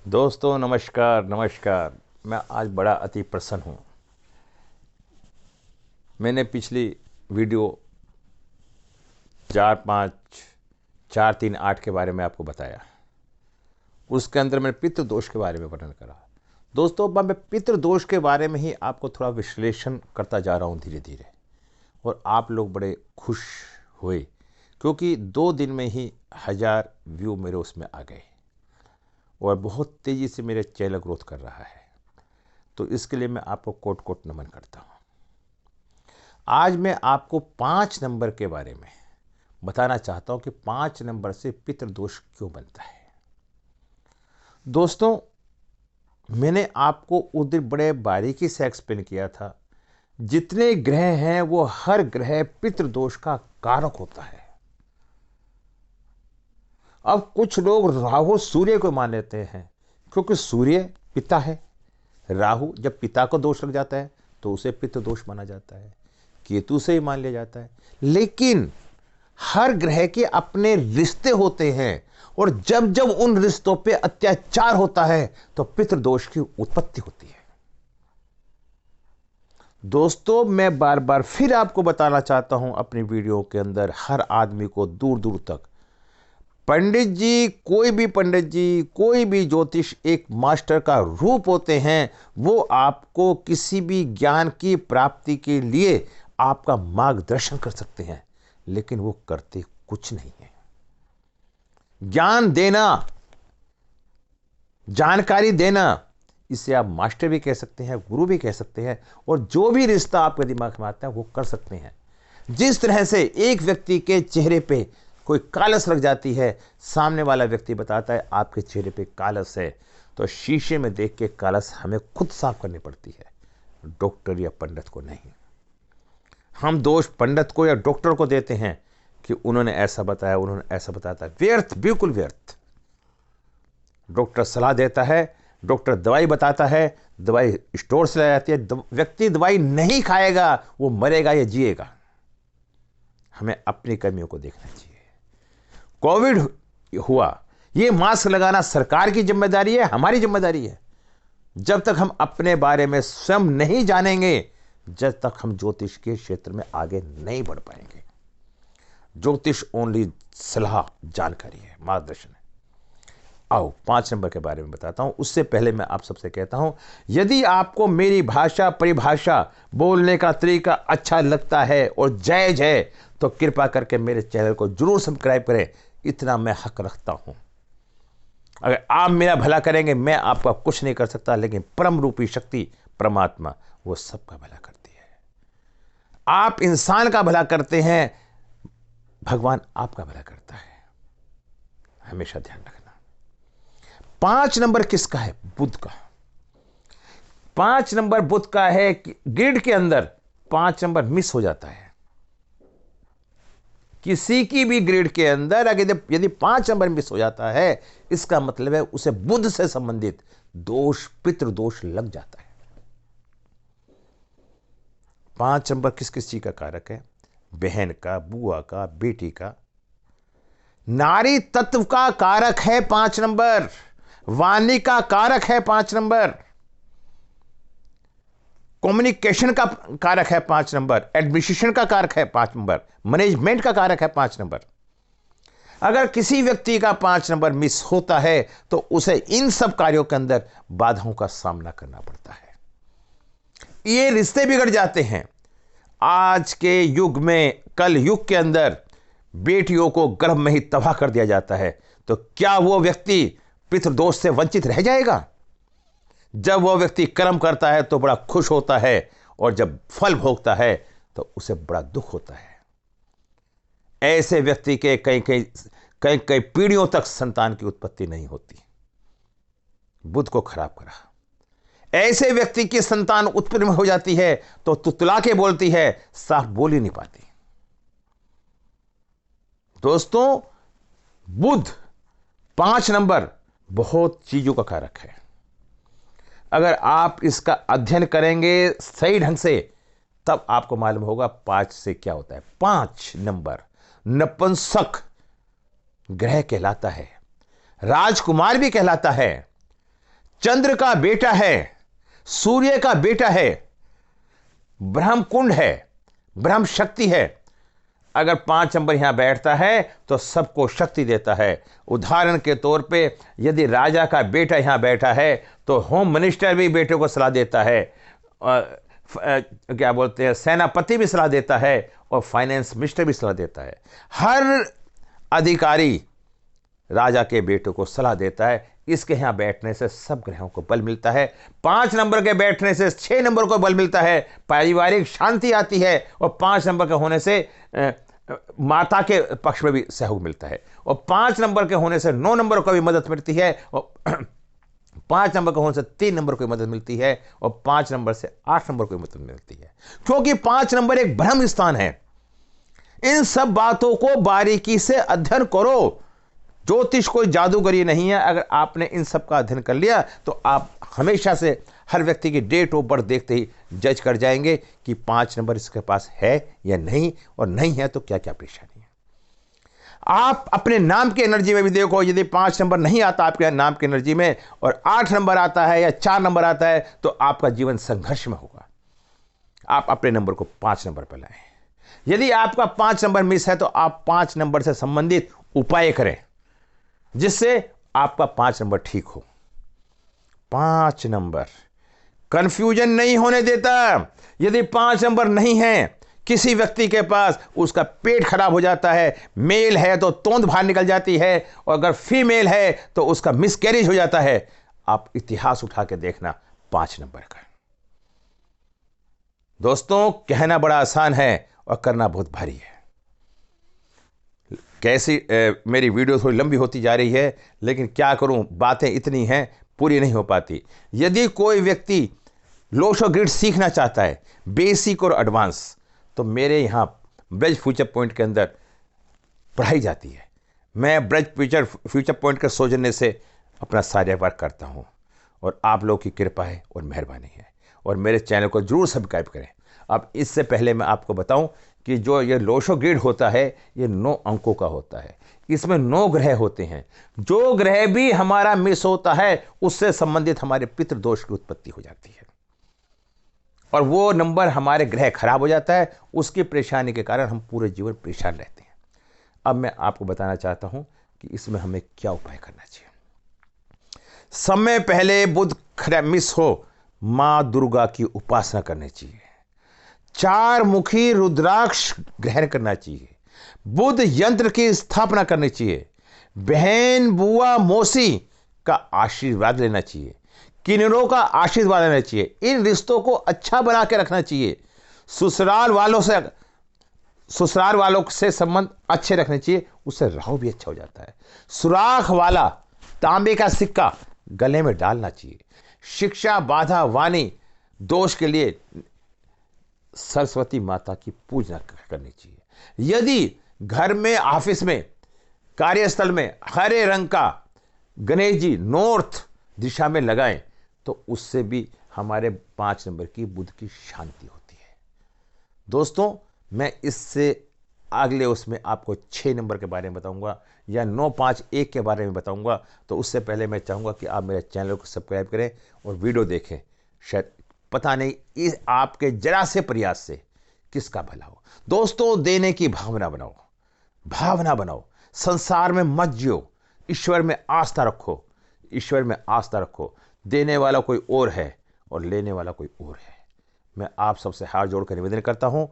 दोस्तों नमस्कार नमस्कार। मैं आज बड़ा अति प्रसन्न हूँ। मैंने पिछली वीडियो 4-5-4-3-8 के बारे में आपको बताया। उसके अंदर मैंने पितृदोष के बारे में वर्णन करा। दोस्तों अब मैं पितृदोष के बारे में ही आपको थोड़ा विश्लेषण करता जा रहा हूँ धीरे धीरे, और आप लोग बड़े खुश हुए क्योंकि 2 दिन में ही 1000 व्यू मेरे उसमें आ गए और बहुत तेज़ी से मेरे चैनल ग्रोथ कर रहा है। तो इसके लिए मैं आपको कोट कोट नमन करता हूँ। आज मैं आपको 5 नंबर के बारे में बताना चाहता हूँ कि 5 नंबर से पितृदोष क्यों बनता है। दोस्तों मैंने आपको उस दिन बड़े बारीकी से एक्सप्लेन किया था, जितने ग्रह हैं वो हर ग्रह पितृदोष का कारक होता है। अब कुछ लोग राहु सूर्य को मान लेते हैं क्योंकि सूर्य पिता है। राहु जब पिता को दोष लग जाता है तो उसे पितृदोष माना जाता है, केतु से ही मान लिया जाता है। लेकिन हर ग्रह के अपने रिश्ते होते हैं और जब जब उन रिश्तों पे अत्याचार होता है तो पितृदोष की उत्पत्ति होती है। दोस्तों मैं बार बार फिर आपको बताना चाहता हूं अपनी वीडियो के अंदर, हर आदमी को दूर दूर तक, पंडित जी, कोई भी पंडित जी, कोई भी ज्योतिष एक मास्टर का रूप होते हैं। वो आपको किसी भी ज्ञान की प्राप्ति के लिए आपका मार्गदर्शन कर सकते हैं, लेकिन वो करते कुछ नहीं है। ज्ञान देना, जानकारी देना, इसे आप मास्टर भी कह सकते हैं, गुरु भी कह सकते हैं, और जो भी रिश्ता आपके दिमाग में आता है वो कर सकते हैं। जिस तरह से एक व्यक्ति के चेहरे पे कोई कालस लग जाती है, सामने वाला व्यक्ति बताता है आपके चेहरे पे कालस है, तो शीशे में देख के कालस हमें खुद साफ करनी पड़ती है, डॉक्टर या पंडित को नहीं। हम दोष पंडित को या डॉक्टर को देते हैं कि उन्होंने ऐसा बताया, उन्होंने ऐसा बताया था। व्यर्थ, बिल्कुल व्यर्थ। डॉक्टर सलाह देता है, डॉक्टर दवाई बताता है, दवाई स्टोर से लाई जाती है। व्यक्ति दवाई नहीं खाएगा, वो मरेगा या जिएगा। हमें अपनी कमियों को देखना चाहिए। कोविड हुआ, ये मास्क लगाना सरकार की जिम्मेदारी है, हमारी जिम्मेदारी है। जब तक हम अपने बारे में स्वयं नहीं जानेंगे, जब तक हम ज्योतिष के क्षेत्र में आगे नहीं बढ़ पाएंगे। ज्योतिष ओनली सलाह, जानकारी है, मार्गदर्शन है। आओ 5 नंबर के बारे में बताता हूं। उससे पहले मैं आप सबसे कहता हूं, यदि आपको मेरी भाषा, परिभाषा, बोलने का तरीका अच्छा लगता है और जायज है तो कृपा करके मेरे चैनल को जरूर सब्सक्राइब करें। इतना मैं हक रखता हूं। अगर आप मेरा भला करेंगे, मैं आपका कुछ नहीं कर सकता, लेकिन परम रूपी शक्ति परमात्मा वो सबका भला करती है। आप इंसान का भला करते हैं, भगवान आपका भला करता है। हमेशा ध्यान रखना। 5 नंबर किसका है? बुध का। 5 नंबर बुध का है। ग्रिड के अंदर 5 नंबर मिस हो जाता है। किसी की भी ग्रिड के अंदर अगर यदि 5 नंबर मिस हो जाता है, इसका मतलब है उसे बुध से संबंधित दोष, पितृदोष लग जाता है। 5 नंबर किस किस चीज का कारक है? बहन का, बुआ का, बेटी का, नारी तत्व का कारक है 5 नंबर। वाणी का कारक है 5 नंबर। कम्युनिकेशन का कारक है 5 नंबर। एडमिनिस्ट्रेशन का कारक है 5 नंबर। मैनेजमेंट का कारक है 5 नंबर। अगर किसी व्यक्ति का 5 नंबर मिस होता है तो उसे इन सब कार्यों के अंदर बाधाओं का सामना करना पड़ता है। ये रिश्ते बिगड़ जाते हैं। आज के युग में, कल युग के अंदर बेटियों को गर्भ में ही तबाह कर दिया जाता है, तो क्या वो व्यक्ति पितृदोष से वंचित रह जाएगा? जब वो व्यक्ति कर्म करता है तो बड़ा खुश होता है, और जब फल भोगता है तो उसे बड़ा दुख होता है। ऐसे व्यक्ति के कई कई पीढ़ियों तक संतान की उत्पत्ति नहीं होती। बुध को खराब करा। ऐसे व्यक्ति की संतान उत्पन्न हो जाती है तो तुतला के बोलती है, साफ बोल ही नहीं पाती। दोस्तों बुध 5 नंबर बहुत चीजों का कारक है। अगर आप इसका अध्ययन करेंगे सही ढंग से, तब आपको मालूम होगा 5 से क्या होता है। 5 नंबर नपुंसक ग्रह कहलाता है, राजकुमार भी कहलाता है। चंद्र का बेटा है, सूर्य का बेटा है, ब्रह्म कुंड है, ब्रह्म शक्ति है। अगर 5 नंबर यहां बैठता है तो सबको शक्ति देता है। उदाहरण के तौर पे यदि राजा का बेटा यहां बैठा है तो होम मिनिस्टर भी बेटे को सलाह देता है, क्या बोलते हैं, सेनापति भी सलाह देता है और फाइनेंस मिनिस्टर भी सलाह देता है। हर अधिकारी राजा के बेटे को सलाह देता है। इसके यहां बैठने से सब ग्रहों को बल मिलता है। 5 नंबर के बैठने से 6 नंबर को बल मिलता है, पारिवारिक शांति आती है और 5 नंबर के होने से माता के पक्ष में भी सहयोग मिलता है और 5 नंबर के होने से 9 नंबर को भी मदद मिलती है और 5 नंबर के होने से 3 नंबर को मदद मिलती है और 5 नंबर से 8 नंबर को मदद मिलती है, क्योंकि 5 नंबर एक ब्रह्म स्थान है। इन सब बातों को बारीकी से अध्ययन करो। ज्योतिष कोई जादूगरी नहीं है। अगर आपने इन सब का अध्ययन कर लिया तो आप हमेशा से हर व्यक्ति की डेट ऑफ बर्थ देखते ही जज कर जाएंगे कि 5 नंबर इसके पास है या नहीं, और नहीं है तो क्या क्या परेशानी है। आप अपने नाम की एनर्जी में भी देखो, यदि 5 नंबर नहीं आता आपके नाम की एनर्जी में और 8 नंबर आता है या 4 नंबर आता है तो आपका जीवन संघर्ष में होगा। आप अपने नंबर को 5 नंबर पर लाएं। यदि आपका 5 नंबर मिस है तो आप 5 नंबर से संबंधित उपाय करें जिससे आपका 5 नंबर ठीक हो। 5 नंबर कंफ्यूजन नहीं होने देता। यदि 5 नंबर नहीं है किसी व्यक्ति के पास, उसका पेट खराब हो जाता है। मेल है तो तोंद बाहर निकल जाती है और अगर फीमेल है तो उसका मिसकैरेज हो जाता है। आप इतिहास उठा के देखना 5 नंबर का। दोस्तों, कहना बड़ा आसान है और करना बहुत भारी है। कैसी मेरी वीडियो थोड़ी लंबी होती जा रही है, लेकिन क्या करूं, बातें इतनी हैं पूरी नहीं हो पाती। यदि कोई व्यक्ति लोशो ग्रिड सीखना चाहता है, बेसिक और एडवांस, तो मेरे यहाँ ब्रज फ्यूचर पॉइंट के अंदर पढ़ाई जाती है। मैं ब्रज फ्यूचर पॉइंट के सौजन्य से अपना सारे वर्क करता हूँ और आप लोगों की कृपा है और मेहरबानी है। और मेरे चैनल को जरूर सब्सक्राइब करें। अब इससे पहले मैं आपको बताऊं कि जो ये लोशो ग्रिड होता है ये 9 अंकों का होता है। इसमें 9 ग्रह होते हैं। जो ग्रह भी हमारा मिस होता है उससे संबंधित हमारे पितृ दोष की उत्पत्ति हो जाती है और वो नंबर हमारे ग्रह खराब हो जाता है। उसकी परेशानी के कारण हम पूरे जीवन परेशान रहते हैं। अब मैं आपको बताना चाहता हूं कि इसमें हमें क्या उपाय करना चाहिए। समय पहले बुध मिस हो, मां दुर्गा की उपासना करनी चाहिए। 4 मुखी रुद्राक्ष ग्रहण करना चाहिए। बुध यंत्र की स्थापना करनी चाहिए। बहन, बुआ, मौसी का आशीर्वाद लेना चाहिए। किन्नरों का आशीर्वाद लेना चाहिए। इन रिश्तों को अच्छा बना के रखना चाहिए। ससुराल वालों से संबंध अच्छे रखने चाहिए, उससे राहु भी अच्छा हो जाता है। सुराख वाला तांबे का सिक्का गले में डालना चाहिए। शिक्षा, बाधा, वाणी दोष के लिए सरस्वती माता की पूजा करनी चाहिए। यदि घर में, ऑफिस में, कार्यस्थल में हरे रंग का गणेश जी नॉर्थ दिशा में लगाएं तो उससे भी हमारे 5 नंबर की बुध की शांति होती है। दोस्तों, मैं इससे अगले उसमें आपको 6 नंबर के बारे में बताऊंगा या 951 के बारे में बताऊंगा। तो उससे पहले मैं चाहूंगा कि आप मेरे चैनल को सब्सक्राइब करें और वीडियो देखें। शायद पता नहीं इस आपके जरा से प्रयास से किसका भला हो। दोस्तों, देने की भावना बनाओ। संसार में मत जियो, ईश्वर में आस्था रखो। देने वाला कोई और है और लेने वाला कोई और है। मैं आप सबसे हाथ जोड़कर निवेदन करता हूं,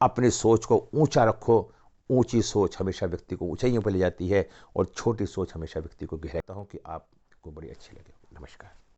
अपनी सोच को ऊंचा रखो। ऊंची सोच हमेशा व्यक्ति को ऊंचाइयों पर ले जाती है और छोटी सोच हमेशा व्यक्ति को गिराता हूं कि आपको बड़ी अच्छी लगे। नमस्कार।